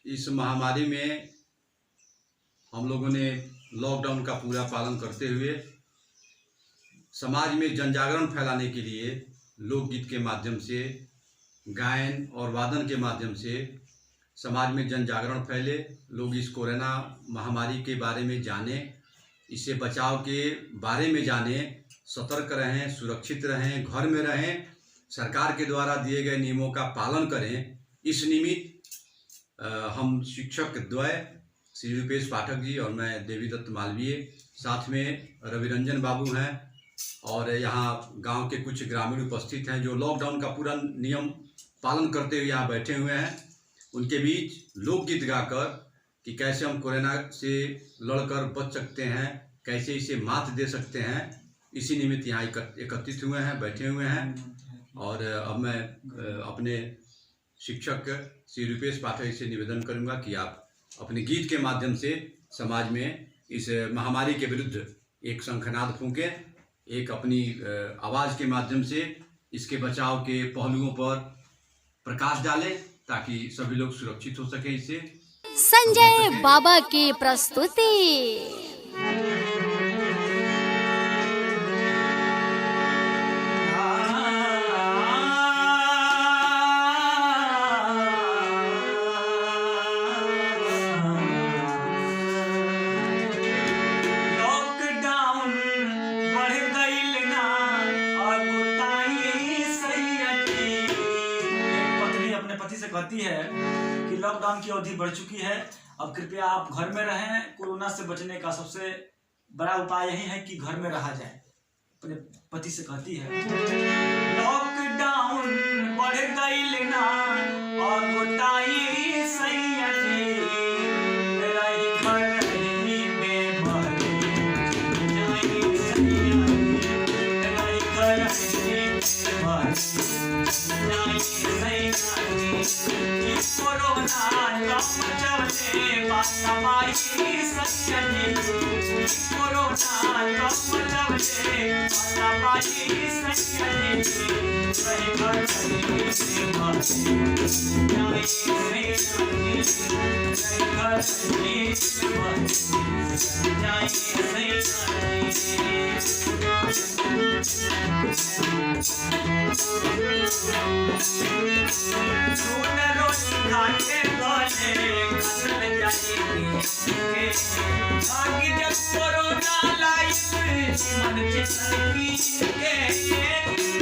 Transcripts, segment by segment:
इस महामारी में हम लोगों ने लॉकडाउन का पूरा पालन करते हुए समाज में जन जागरण फैलाने के लिए लोकगीत के माध्यम से, गायन और वादन के माध्यम से समाज में जन जागरण फैले, लोग इस कोरोना महामारी के बारे में जानें, इससे बचाव के बारे में जानें, सतर्क रहें, सुरक्षित रहें, घर में रहें, सरकार के द्वारा दिए गए नियमों का पालन करें। इस निमित्त हम शिक्षक द्वय श्री रूपेश पाठक जी और मैं देवीदत्त मालवीय, साथ में रविरंजन बाबू हैं और यहाँ गांव के कुछ ग्रामीण उपस्थित हैं जो लॉकडाउन का पूरा नियम पालन करते हुए यहाँ बैठे हुए हैं। उनके बीच लोकगीत गाकर कि कैसे हम कोरोना से लड़कर बच सकते हैं, कैसे इसे मात दे सकते हैं, इसी निमित्त यहाँ एकत्रित हुए हैं, बैठे हुए हैं। और अब मैं अपने शिक्षक श्री रूपेश पाठक से निवेदन करूँगा कि आप अपने गीत के माध्यम से समाज में इस महामारी के विरुद्ध एक शंखनाद फूंकें, एक अपनी आवाज़ के माध्यम से इसके बचाव के पहलुओं पर प्रकाश डालें ताकि सभी लोग सुरक्षित हो सके। इससे संजय बाबा की प्रस्तुति। कहती है कि लॉकडाउन की अवधि बढ़ चुकी है, अब कृपया आप घर में रहें। कोरोना से बचने का सबसे बड़ा उपाय यही है कि घर में रहा जाए। अपने पति से कहती है लॉकडाउन बढ़ गई ना और गोटाई सैया जी, मेरा ही घर ही में भर जाई सैया, मेरा ही घर ही में भर जाई सैया। कोरोना कम चले बाई सैया जी, कोरोना कम चले बाई सैया जी, वही घर से भर जाई सैया जी, वही घर से भर जाई सैया घाटे गले कल जाएंगे आगे जब कोरोना लाइफ मन चलती के,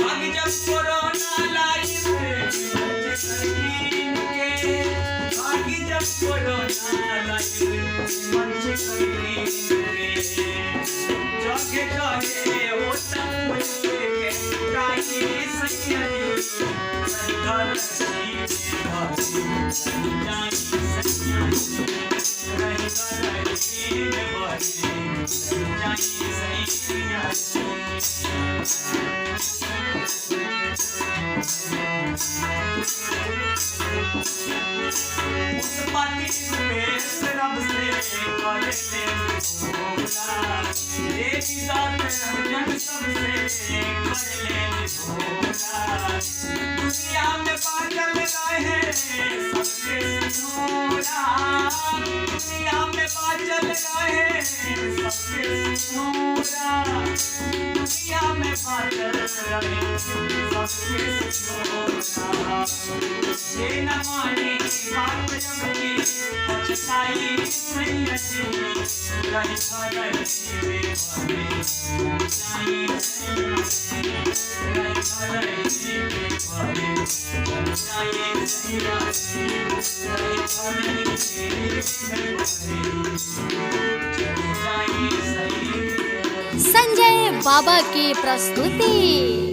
आगे जब कोरोना लाइफ मन चलती के, आगे जब कोरोना लाइफ मन चलती के, जगे जगे वो सब के राई सैया घर दुनिया में पागल रहे सबके सोना, दुनिया में पागल रहे सबके सोना, दुनिया में पागल रहे सबके सोना। ये न माने बात जबकि पछताई सैया जी, रही खरई में जाई संजय बाबा की प्रस्तुति।